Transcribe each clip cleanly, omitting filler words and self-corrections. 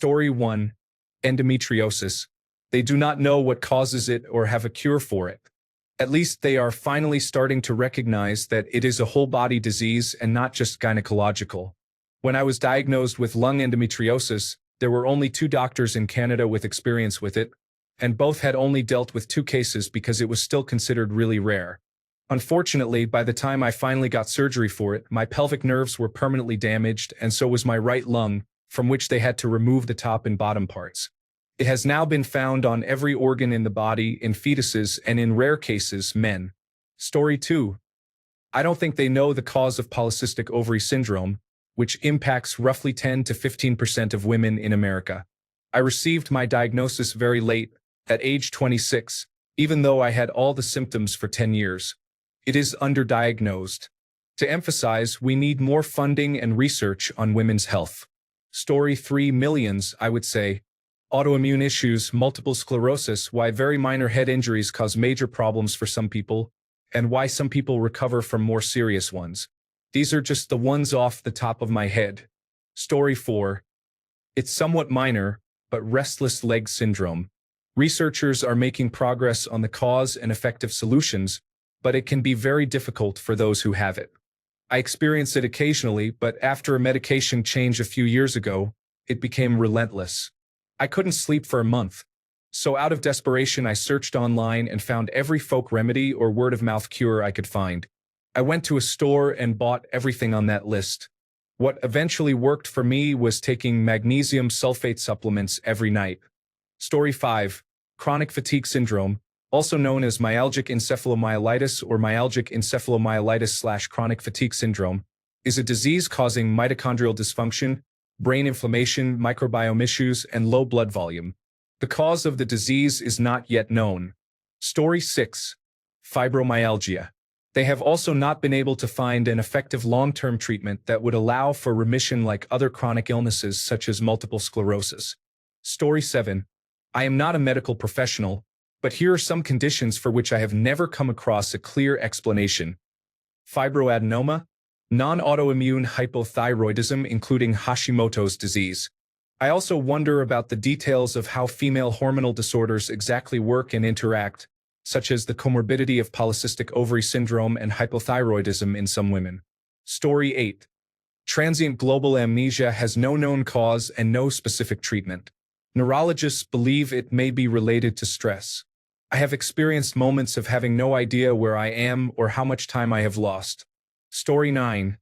Story 1. Endometriosis. They do not know what causes it or have a cure for it. At least they are finally starting to recognize that it is a whole-body disease and not just gynecological. When I was diagnosed with lung endometriosis, there were only 2 doctors in Canada with experience with it, and both had only dealt with 2 cases because it was still considered really rare. Unfortunately, by the time I finally got surgery for it, my pelvic nerves were permanently damaged, and so was my right lung, from which they had to remove the top and bottom parts. It has now been found on every organ in the body, in fetuses, and in rare cases, men. Story 2. I don't think they know the cause of polycystic ovary syndrome, which impacts roughly 10 to 15% of women in America. I received my diagnosis very late, at age 26, even though I had all the symptoms for 10 years. It is underdiagnosed. To emphasize, we need more funding and research on women's health. Story 3. Millions, I would say. Autoimmune issues, multiple sclerosis, why very minor head injuries cause major problems for some people, and why some people recover from more serious ones. These are just the ones off the top of my head. Story 4. It's somewhat minor, but restless leg syndrome. Researchers are making progress on the cause and effective solutions, but it can be very difficult for those who have it. I experience it occasionally, but after a medication change a few years ago, it became relentless. I couldn't sleep for a month. So out of desperation, I searched online and found every folk remedy or word-of-mouth cure I could find. I went to a store and bought everything on that list. What eventually worked for me was taking magnesium sulfate supplements every night. Story 5. Chronic fatigue syndrome, also known as myalgic encephalomyelitis or myalgic encephalomyelitis/chronic fatigue syndrome, is a disease causing mitochondrial dysfunction, brain inflammation, microbiome issues, and low blood volume. The cause of the disease is not yet known. Story 6. Fibromyalgia. They have also not been able to find an effective long-term treatment that would allow for remission like other chronic illnesses such as multiple sclerosis. Story 7. I am not a medical professional, but here are some conditions for which I have never come across a clear explanation. Fibroadenoma, non-autoimmune hypothyroidism including Hashimoto's disease. I also wonder about the details of how female hormonal disorders exactly work and interact, such as the comorbidity of polycystic ovary syndrome and hypothyroidism in some women. Story 8. Transient global amnesia has no known cause and no specific treatment. Neurologists believe it may be related to stress. I have experienced moments of having no idea where I am or how much time I have lost. Story 9.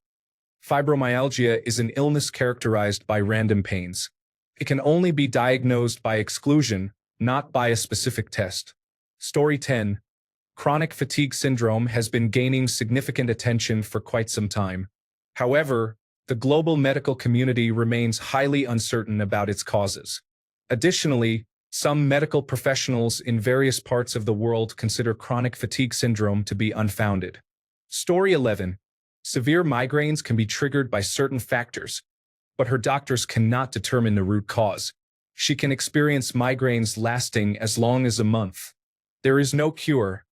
Fibromyalgia is an illness characterized by random pains. It can only be diagnosed by exclusion, not by a specific test. Story 10. Chronic fatigue syndrome has been gaining significant attention for quite some time. However, the global medical community remains highly uncertain about its causes. Additionally, some medical professionals in various parts of the world consider chronic fatigue syndrome to be unfounded. Story 11. Severe migraines can be triggered by certain factors, but her doctors cannot determine the root cause. She can experience migraines lasting as long as a month. There is no cure.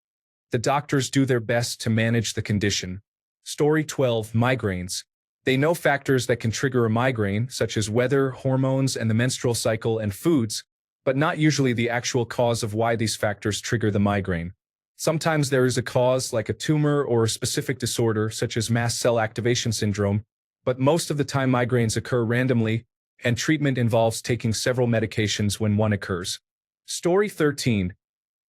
The doctors do their best to manage the condition. Story 12. Migraines. They know factors that can trigger a migraine, such as weather, hormones, and the menstrual cycle and foods, but not usually the actual cause of why these factors trigger the migraine. Sometimes there is a cause, like a tumor or a specific disorder, such as mast cell activation syndrome, but most of the time migraines occur randomly, and treatment involves taking several medications when one occurs. Story 13.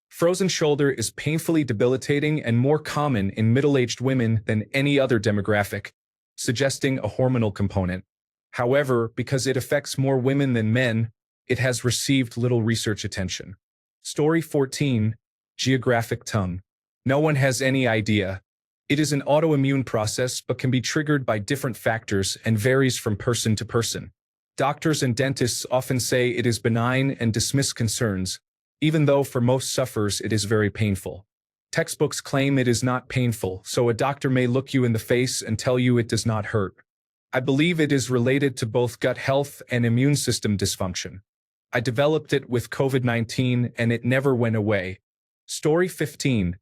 Frozen shoulder is painfully debilitating and more common in middle-aged women than any other demographic, suggesting a hormonal component. However, because it affects more women than men, it has received little research attention. Story 14. Geographic tongue. No one has any idea. It is an autoimmune process but can be triggered by different factors and varies from person to person. Doctors and dentists often say it is benign and dismiss concerns, even though for most sufferers it is very painful. Textbooks claim it is not painful, so a doctor may look you in the face and tell you it does not hurt. I believe it is related to both gut health and immune system dysfunction. I developed it with COVID-19 and it never went away. Story 15.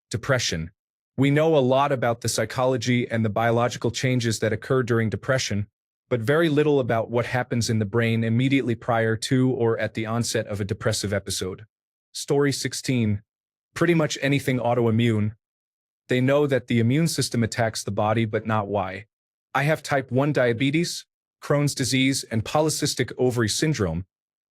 Depression. We know a lot about the psychology and the biological changes that occur during depression, but very little about what happens in the brain immediately prior to or at the onset of a depressive episode. Story 16. Pretty much anything autoimmune. They know that the immune system attacks the body, but not why. I have type 1 diabetes, Crohn's disease, and polycystic ovary syndrome,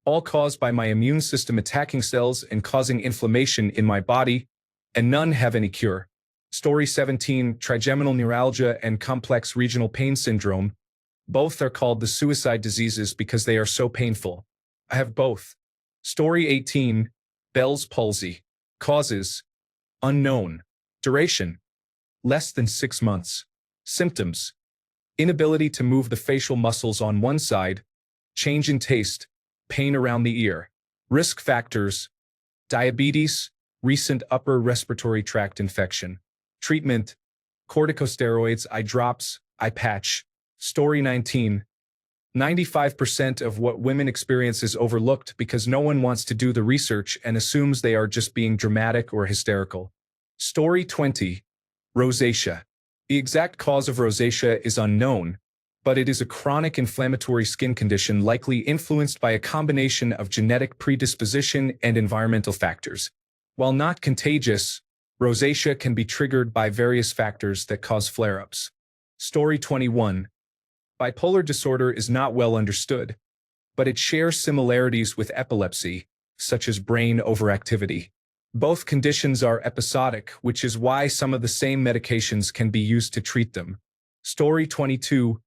all caused by my immune system attacking cells and causing inflammation in my body, and none have any cure. Story 17. Trigeminal neuralgia and complex regional pain syndrome. Both are called the suicide diseases because they are so painful. I have both. Story 18. Bell's palsy. Causes. Unknown. Duration. Less than 6 months. Symptoms. Inability to move the facial muscles on one side. Change in taste. Pain around the ear. Risk factors. Diabetes. Recent upper respiratory tract infection. Treatment. Corticosteroids, eye drops, eye patch. Story 19. 95% of what women experience is overlooked because no one wants to do the research and assumes they are just being dramatic or hysterical. Story 20. Rosacea. The exact cause of rosacea is unknown, but it is a chronic inflammatory skin condition likely influenced by a combination of genetic predisposition and environmental factors. While not contagious, rosacea can be triggered by various factors that cause flare-ups. Story 21. Bipolar disorder is not well understood, but it shares similarities with epilepsy, such as brain overactivity. Both conditions are episodic, which is why some of the same medications can be used to treat them. Story 22.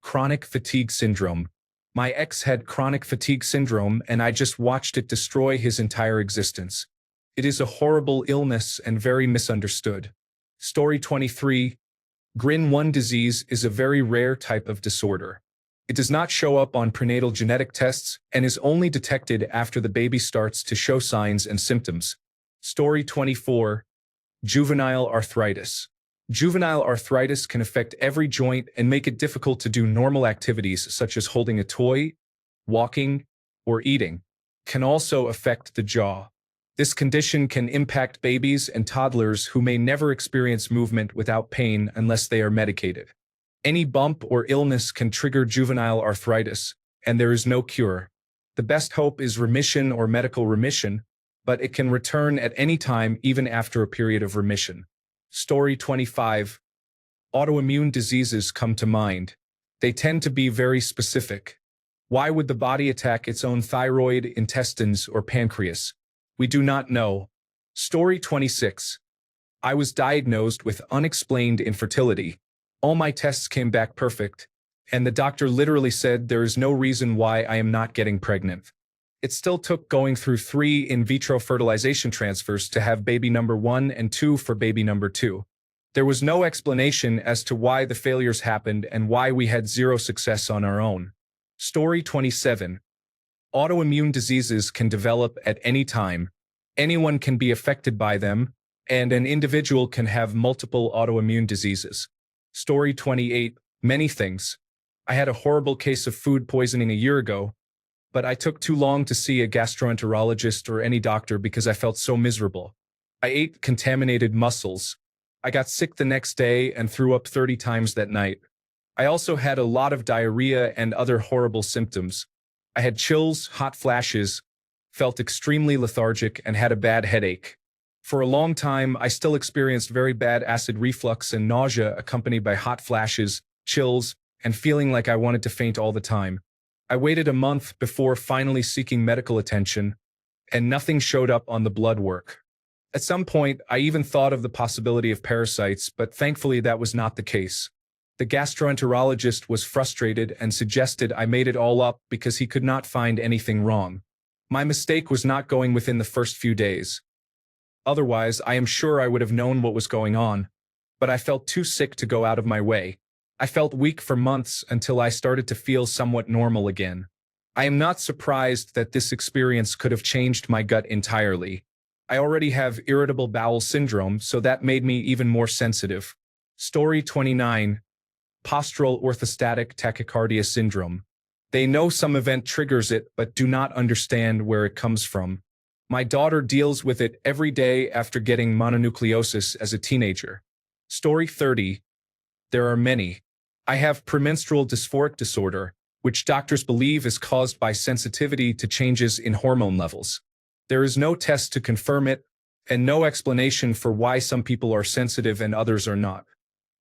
Chronic fatigue syndrome. My ex had chronic fatigue syndrome, and I just watched it destroy his entire existence. It is a horrible illness and very misunderstood. Story 23. GRIN1 disease is a very rare type of disorder. It does not show up on prenatal genetic tests and is only detected after the baby starts to show signs and symptoms. Story 24. Juvenile arthritis. Juvenile arthritis can affect every joint and make it difficult to do normal activities such as holding a toy, walking, or eating. Can also affect the jaw. This condition can impact babies and toddlers who may never experience movement without pain unless they are medicated. Any bump or illness can trigger juvenile arthritis, and there is no cure. The best hope is remission or medical remission, but it can return at any time even after a period of remission. Story 25. Autoimmune diseases come to mind. They tend to be very specific. Why would the body attack its own thyroid, intestines, or pancreas? We do not know. Story 26. I was diagnosed with unexplained infertility. All my tests came back perfect, and the doctor literally said there is no reason why I am not getting pregnant. It still took going through 3 in vitro fertilization transfers to have baby number 1 and 2 for baby number 2. There was no explanation as to why the failures happened and why we had 0 success on our own. Story 27. Autoimmune diseases can develop at any time. Anyone can be affected by them, and an individual can have multiple autoimmune diseases. Story 28. Many things. I had a horrible case of food poisoning a year ago, but I took too long to see a gastroenterologist or any doctor because I felt so miserable. I ate contaminated mussels. I got sick the next day and threw up 30 times that night. I also had a lot of diarrhea and other horrible symptoms. I had chills, hot flashes, felt extremely lethargic, and had a bad headache. For a long time, I still experienced very bad acid reflux and nausea accompanied by hot flashes, chills, and feeling like I wanted to faint all the time. I waited a month before finally seeking medical attention, and nothing showed up on the blood work. At some point, I even thought of the possibility of parasites, but thankfully that was not the case. The gastroenterologist was frustrated and suggested I made it all up because he could not find anything wrong. My mistake was not going within the first few days. Otherwise, I am sure I would have known what was going on, but I felt too sick to go out of my way. I felt weak for months until I started to feel somewhat normal again. I am not surprised that this experience could have changed my gut entirely. I already have irritable bowel syndrome, so that made me even more sensitive. Story 29. Postural orthostatic tachycardia syndrome. They know some event triggers it, but do not understand where it comes from. My daughter deals with it every day after getting mononucleosis as a teenager. Story 30. There are many. I have premenstrual dysphoric disorder, which doctors believe is caused by sensitivity to changes in hormone levels. There is no test to confirm it, and no explanation for why some people are sensitive and others are not.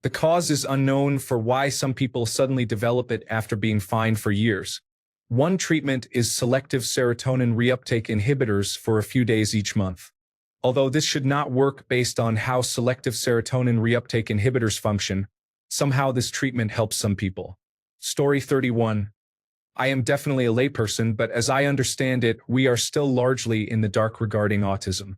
The cause is unknown for why some people suddenly develop it after being fine for years. One treatment is selective serotonin reuptake inhibitors for a few days each month. Although this should not work based on how selective serotonin reuptake inhibitors function, somehow this treatment helps some people. Story 31. I am definitely a layperson, but as I understand it, we are still largely in the dark regarding autism.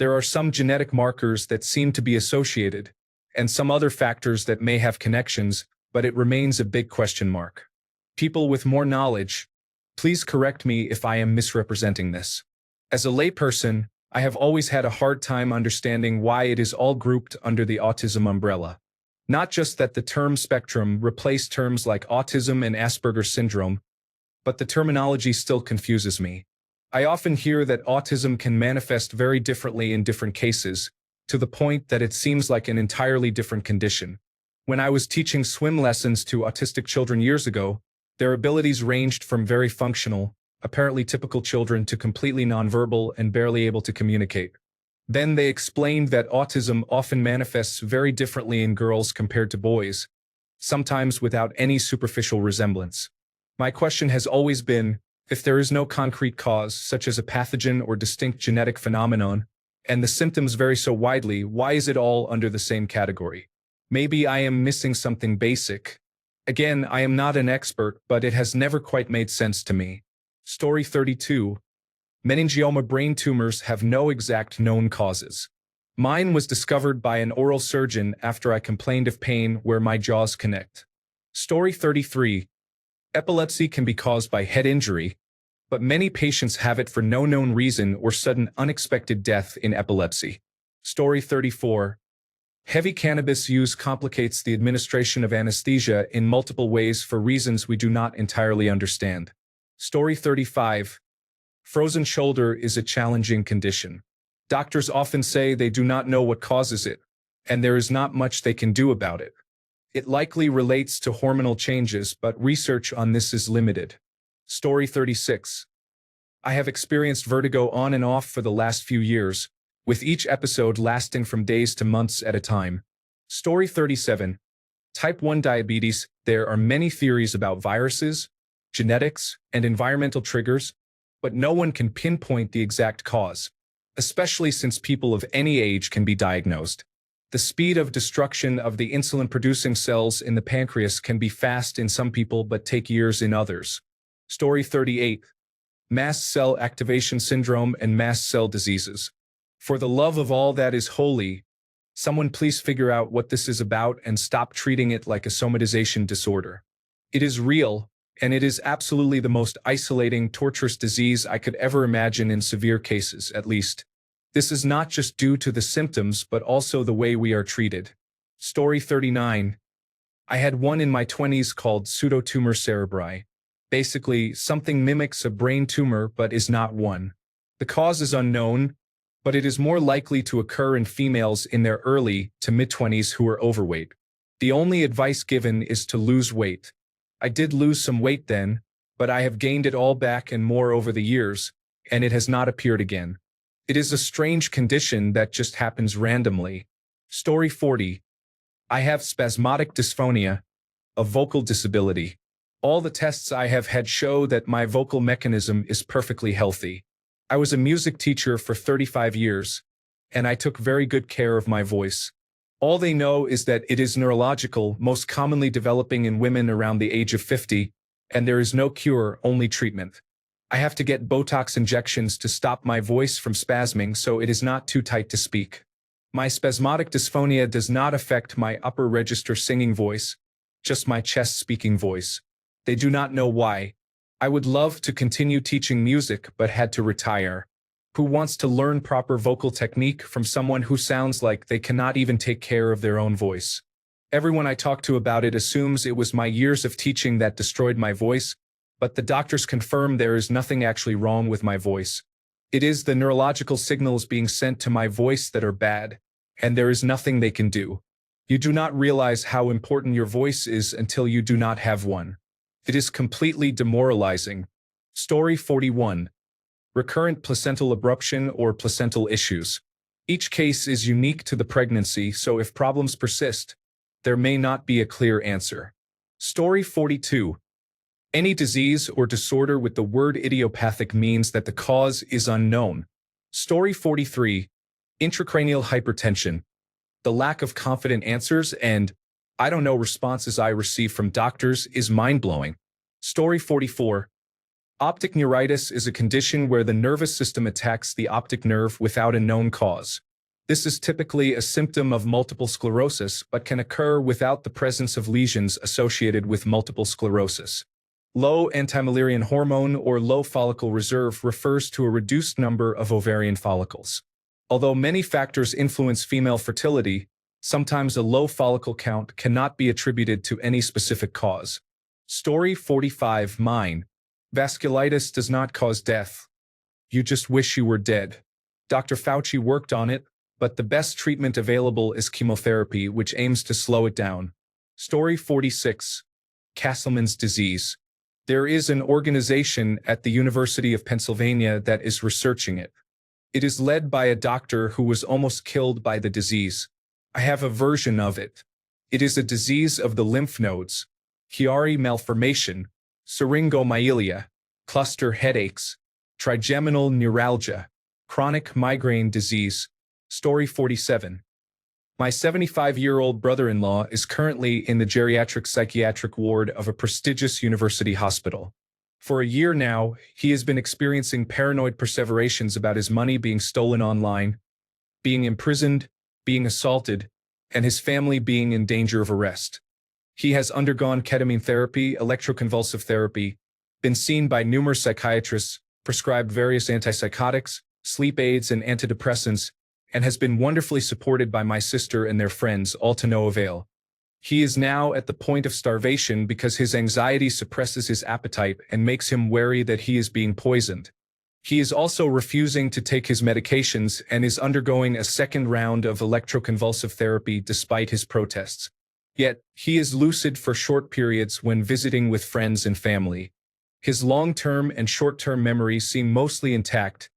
There are some genetic markers that seem to be associated, and some other factors that may have connections, but it remains a big question mark. People with more knowledge, please correct me if I am misrepresenting this. As a layperson, I have always had a hard time understanding why it is all grouped under the autism umbrella. Not just that the term spectrum replaced terms like autism and Asperger's syndrome, but the terminology still confuses me. I often hear that autism can manifest very differently in different cases, to the point that it seems like an entirely different condition. When I was teaching swim lessons to autistic children years ago, their abilities ranged from very functional, apparently typical children to completely nonverbal and barely able to communicate. Then they explained that autism often manifests very differently in girls compared to boys, sometimes without any superficial resemblance. My question has always been, if there is no concrete cause, such as a pathogen or distinct genetic phenomenon, and the symptoms vary so widely, why is it all under the same category? Maybe I am missing something basic. Again, I am not an expert, but it has never quite made sense to me. Story 32. Meningioma brain tumors have no exact known causes. Mine was discovered by an oral surgeon after I complained of pain where my jaws connect. Story 33. Epilepsy can be caused by head injury, but many patients have it for no known reason or sudden unexpected death in epilepsy. Story 34. Heavy cannabis use complicates the administration of anesthesia in multiple ways for reasons we do not entirely understand. Story 35. Frozen shoulder is a challenging condition. Doctors often say they do not know what causes it, and there is not much they can do about it. It likely relates to hormonal changes, but research on this is limited. Story 36. I have experienced vertigo on and off for the last few years, with each episode lasting from days to months at a time. Story 37. Type 1 diabetes. There are many theories about viruses, genetics, and environmental triggers, but no one can pinpoint the exact cause, especially since people of any age can be diagnosed. The speed of destruction of the insulin-producing cells in the pancreas can be fast in some people but take years in others. Story 38. Mast cell activation syndrome and mast cell diseases. For the love of all that is holy, someone please figure out what this is about and stop treating it like a somatization disorder. It is real, and it is absolutely the most isolating, torturous disease I could ever imagine in severe cases, at least. This is not just due to the symptoms but also the way we are treated. Story 39. I had one in my 20s called pseudotumor cerebri. Basically, something mimics a brain tumor but is not one. The cause is unknown, but it is more likely to occur in females in their early to mid-20s who are overweight. The only advice given is to lose weight. I did lose some weight then, but I have gained it all back and more over the years, and it has not appeared again. It is a strange condition that just happens randomly. Story 40. I have spasmodic dysphonia, a vocal disability. All the tests I have had show that my vocal mechanism is perfectly healthy. I was a music teacher for 35 years, and I took very good care of my voice. All they know is that it is neurological, most commonly developing in women around the age of 50, and there is no cure, only treatment. I have to get Botox injections to stop my voice from spasming so it is not too tight to speak. My spasmodic dysphonia does not affect my upper register singing voice, just my chest speaking voice. They do not know why. I would love to continue teaching music but had to retire. Who wants to learn proper vocal technique from someone who sounds like they cannot even take care of their own voice? Everyone I talk to about it assumes it was my years of teaching that destroyed my voice, but the doctors confirm there is nothing actually wrong with my voice. It is the neurological signals being sent to my voice that are bad, and there is nothing they can do. You do not realize how important your voice is until you do not have one. It is completely demoralizing. Story 41. Recurrent placental abruption or placental issues. Each case is unique to the pregnancy, so if problems persist, there may not be a clear answer. Story 42. Any disease or disorder with the word idiopathic means that the cause is unknown. Story 43. Intracranial hypertension. The lack of confident answers and, "I don't know" responses I receive from doctors is mind-blowing. Story 44. Optic neuritis is a condition where the nervous system attacks the optic nerve without a known cause. This is typically a symptom of multiple sclerosis, but can occur without the presence of lesions associated with multiple sclerosis. Low anti-Müllerian hormone or low follicle reserve refers to a reduced number of ovarian follicles. Although many factors influence female fertility, sometimes a low follicle count cannot be attributed to any specific cause. Story 45. Mine. Vasculitis does not cause death. You just wish you were dead. Dr. Fauci worked on it, but the best treatment available is chemotherapy, which aims to slow it down. Story 46. Castleman's disease. There is an organization at the University of Pennsylvania that is researching it. It is led by a doctor who was almost killed by the disease. I have a version of it. It is a disease of the lymph nodes, Chiari malformation, syringomyelia, cluster headaches, trigeminal neuralgia, chronic migraine disease. Story 47. My 75-year-old brother-in-law is currently in the geriatric psychiatric ward of a prestigious university hospital. For a year now, he has been experiencing paranoid perseverations about his money being stolen online, being imprisoned, being assaulted, and his family being in danger of arrest. He has undergone ketamine therapy, electroconvulsive therapy, been seen by numerous psychiatrists, prescribed various antipsychotics, sleep aids, and antidepressants, and has been wonderfully supported by my sister and their friends, all to no avail. He is now at the point of starvation because his anxiety suppresses his appetite and makes him wary that he is being poisoned. He is also refusing to take his medications and is undergoing a second round of electroconvulsive therapy despite his protests. Yet, he is lucid for short periods when visiting with friends and family. His long-term and short-term memories seem mostly intact,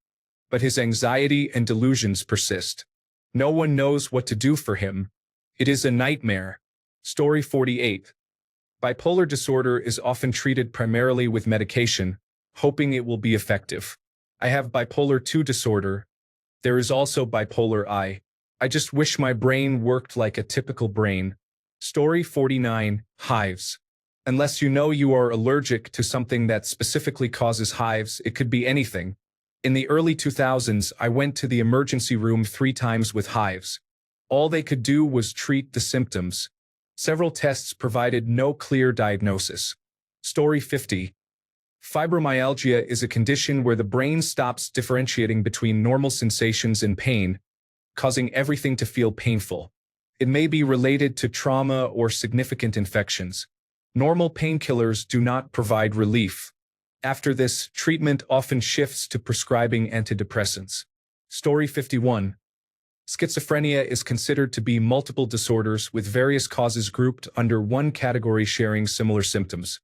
but his anxiety and delusions persist. No one knows what to do for him. It is a nightmare. Story 48. Bipolar disorder is often treated primarily with medication, hoping it will be effective. I have bipolar 2 disorder. There is also bipolar I. I just wish my brain worked like a typical brain. Story 49. Hives. Unless you know you are allergic to something that specifically causes hives, it could be anything. In the early 2000s, I went to the emergency room 3 times with hives. All they could do was treat the symptoms. Several tests provided no clear diagnosis. Story 50. Fibromyalgia is a condition where the brain stops differentiating between normal sensations and pain, causing everything to feel painful. It may be related to trauma or significant infections. Normal painkillers do not provide relief. After this, treatment often shifts to prescribing antidepressants. Story 51. Schizophrenia is considered to be multiple disorders with various causes grouped under one category sharing similar symptoms.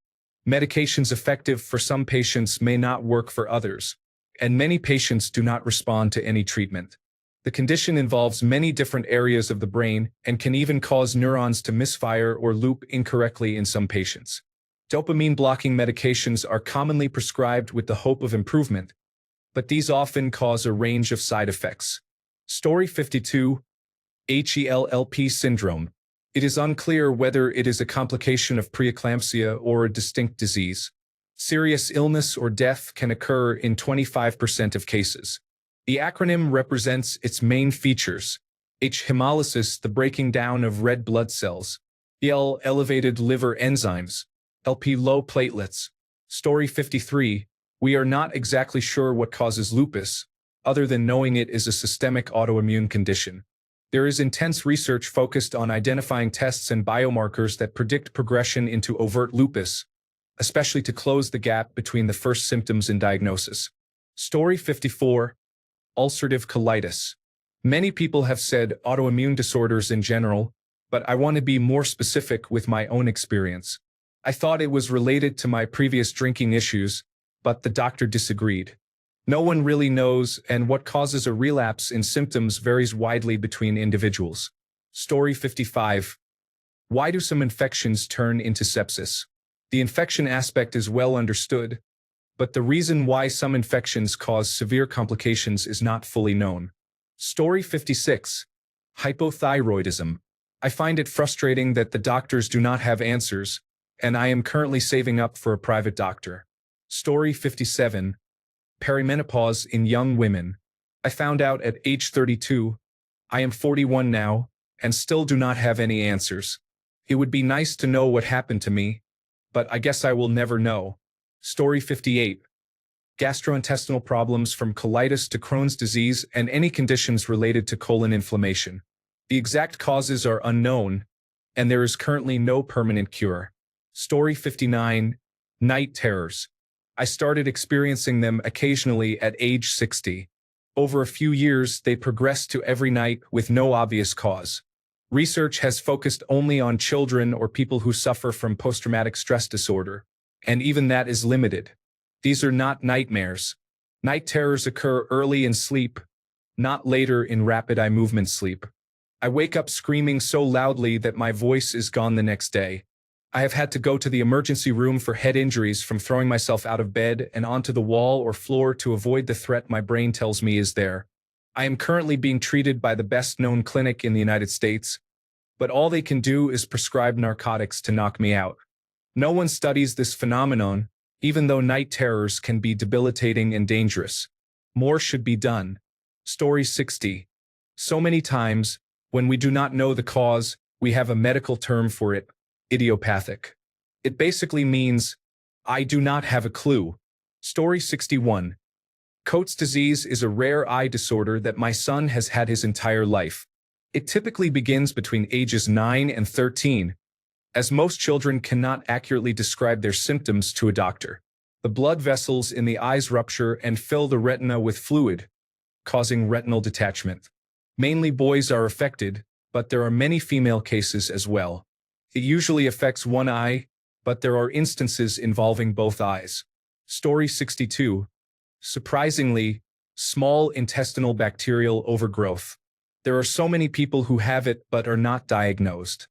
Medications effective for some patients may not work for others, and many patients do not respond to any treatment. The condition involves many different areas of the brain and can even cause neurons to misfire or loop incorrectly in some patients. Dopamine-blocking medications are commonly prescribed with the hope of improvement, but these often cause a range of side effects. Story 52. HELLP syndrome. It is unclear whether it is a complication of preeclampsia or a distinct disease. Serious illness or death can occur in 25% of cases. The acronym represents its main features. H. Hemolysis, the breaking down of red blood cells. EL, elevated liver enzymes. LP, low platelets. Story 53. We are not exactly sure what causes lupus, other than knowing it is a systemic autoimmune condition. There is intense research focused on identifying tests and biomarkers that predict progression into overt lupus, especially to close the gap between the first symptoms and diagnosis. Story 54. Ulcerative colitis. Many people have said autoimmune disorders in general, but I want to be more specific with my own experience. I thought it was related to my previous drinking issues, but the doctor disagreed. No one really knows, and what causes a relapse in symptoms varies widely between individuals. Story 55. Why do some infections turn into sepsis? The infection aspect is well understood, but the reason why some infections cause severe complications is not fully known. Story 56. Hypothyroidism. I find it frustrating that the doctors do not have answers, and I am currently saving up for a private doctor. Story 57. Perimenopause in young women. I found out at age 32. I am 41 now, and still do not have any answers. It would be nice to know what happened to me, but I guess I will never know. Story 58. Gastrointestinal problems from colitis to Crohn's disease and any conditions related to colon inflammation. The exact causes are unknown, and there is currently no permanent cure. Story 59. Night terrors. I started experiencing them occasionally at age 60. Over a few years, they progressed to every night with no obvious cause. Research has focused only on children or people who suffer from post-traumatic stress disorder, and even that is limited. These are not nightmares. Night terrors occur early in sleep, not later in rapid eye movement sleep. I wake up screaming so loudly that my voice is gone the next day. I have had to go to the emergency room for head injuries from throwing myself out of bed and onto the wall or floor to avoid the threat my brain tells me is there. I am currently being treated by the best-known clinic in the United States, but all they can do is prescribe narcotics to knock me out. No one studies this phenomenon, even though night terrors can be debilitating and dangerous. More should be done. Story 60. So many times, when we do not know the cause, we have a medical term for it: idiopathic. It basically means, I do not have a clue. Story 61. Coates disease is a rare eye disorder that my son has had his entire life. It typically begins between ages 9 and 13, as most children cannot accurately describe their symptoms to a doctor. The blood vessels in the eyes rupture and fill the retina with fluid, causing retinal detachment. Mainly boys are affected, but there are many female cases as well. It usually affects one eye, but there are instances involving both eyes. Story 62. Surprisingly, small intestinal bacterial overgrowth. There are so many people who have it but are not diagnosed.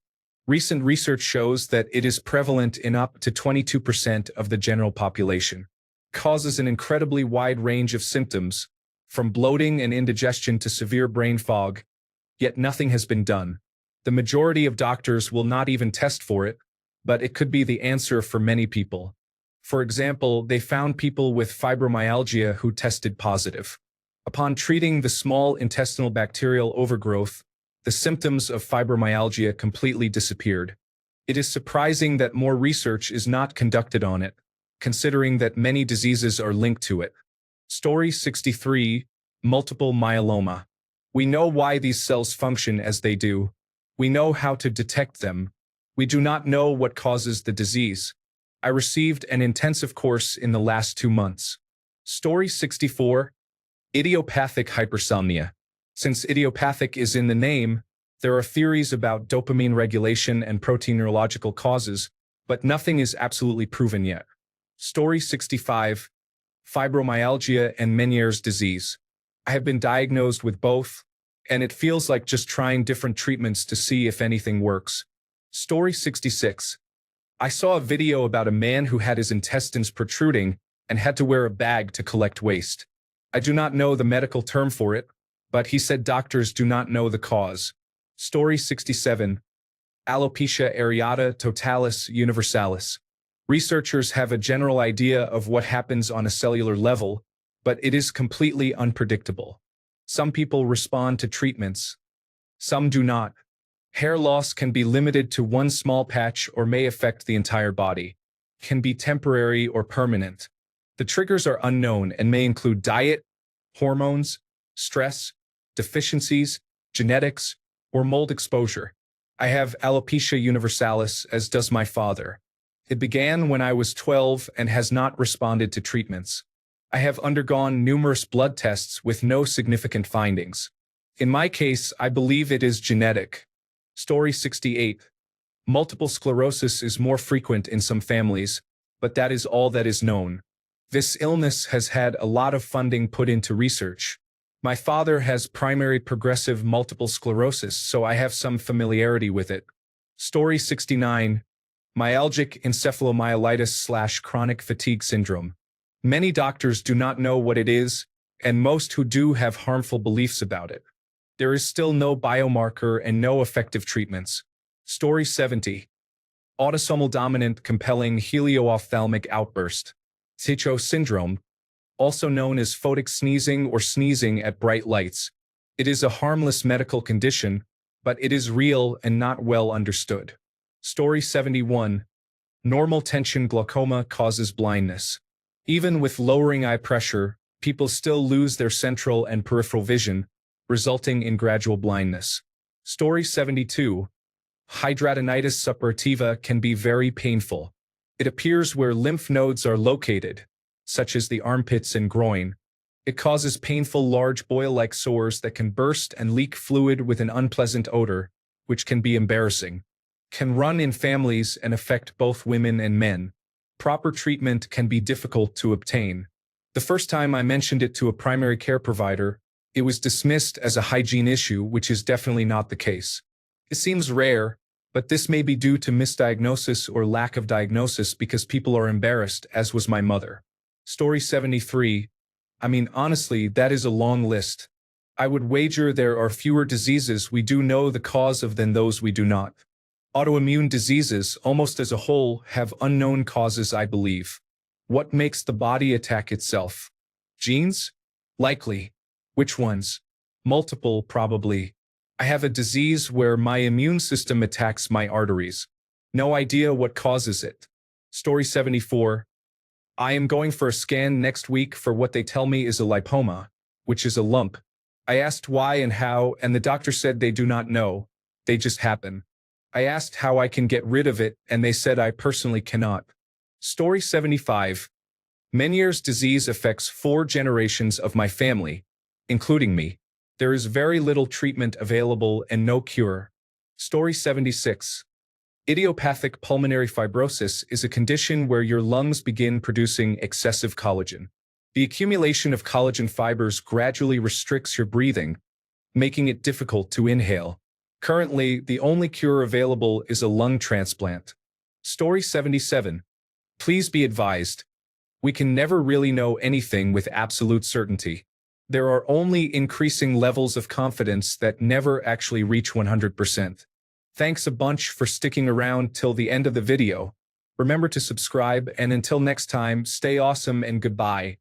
Recent research shows that it is prevalent in up to 22% of the general population. It causes an incredibly wide range of symptoms, from bloating and indigestion to severe brain fog, yet nothing has been done. The majority of doctors will not even test for it, but it could be the answer for many people. For example, they found people with fibromyalgia who tested positive. Upon treating the small intestinal bacterial overgrowth, the symptoms of fibromyalgia completely disappeared. It is surprising that more research is not conducted on it, considering that many diseases are linked to it. Story 63. Multiple myeloma. We know why these cells function as they do. We know how to detect them. We do not know what causes the disease. I received an intensive course in the last 2 months. Story 64. Idiopathic hypersomnia. Since idiopathic is in the name, there are theories about dopamine regulation and protein neurological causes, but nothing is absolutely proven yet. Story 65. Fibromyalgia and Meniere's disease. I have been diagnosed with both, and it feels like just trying different treatments to see if anything works. Story 66. I saw a video about a man who had his intestines protruding and had to wear a bag to collect waste. I do not know the medical term for it, but he said doctors do not know the cause. Story 67. Alopecia areata totalis universalis. Researchers have a general idea of what happens on a cellular level, but it is completely unpredictable. Some people respond to treatments. Some do not. Hair loss can be limited to one small patch or may affect the entire body. It can be temporary or permanent. The triggers are unknown and may include diet, hormones, stress, deficiencies, genetics, or mold exposure. I have alopecia universalis, as does my father. It began when I was 12 and has not responded to treatments. I have undergone numerous blood tests with no significant findings. In my case, I believe it is genetic. Story 68. Multiple sclerosis is more frequent in some families, but that is all that is known. This illness has had a lot of funding put into research. My father has primary progressive multiple sclerosis, so I have some familiarity with it. Story 69. Myalgic encephalomyelitis/chronic fatigue syndrome. Many doctors do not know what it is, and most who do have harmful beliefs about it. There is still no biomarker and no effective treatments. Story 70. Autosomal dominant compelling helio-ophthalmic outburst. TICHO syndrome, also known as photic sneezing or sneezing at bright lights. It is a harmless medical condition, but it is real and not well understood. Story 71. Normal tension glaucoma causes blindness. Even with lowering eye pressure, people still lose their central and peripheral vision, resulting in gradual blindness. Story 72. Hidradenitis suppurativa can be very painful. It appears where lymph nodes are located, such as the armpits and groin. It causes painful large boil-like sores that can burst and leak fluid with an unpleasant odor, which can be embarrassing. Can run in families and affect both women and men. Proper treatment can be difficult to obtain. The first time I mentioned it to a primary care provider, it was dismissed as a hygiene issue, which is definitely not the case. It seems rare, but this may be due to misdiagnosis or lack of diagnosis because people are embarrassed, as was my mother. Story 73. I mean, honestly, that is a long list. I would wager there are fewer diseases we do know the cause of than those we do not. Autoimmune diseases, almost as a whole, have unknown causes, I believe. What makes the body attack itself? Genes? Likely. Which ones? Multiple, probably. I have a disease where my immune system attacks my arteries. No idea what causes it. Story 74. I am going for a scan next week for what they tell me is a lipoma, which is a lump. I asked why and how, and the doctor said they do not know. They just happen. I asked how I can get rid of it, and they said I personally cannot. Story 75. Meniere's disease affects 4 generations of my family, including me. There is very little treatment available and no cure. Story 76. Idiopathic pulmonary fibrosis is a condition where your lungs begin producing excessive collagen. The accumulation of collagen fibers gradually restricts your breathing, making it difficult to inhale. Currently, the only cure available is a lung transplant. Story 77. Please be advised. We can never really know anything with absolute certainty. There are only increasing levels of confidence that never actually reach 100%. Thanks a bunch for sticking around till the end of the video. Remember to subscribe, and until next time, stay awesome and goodbye.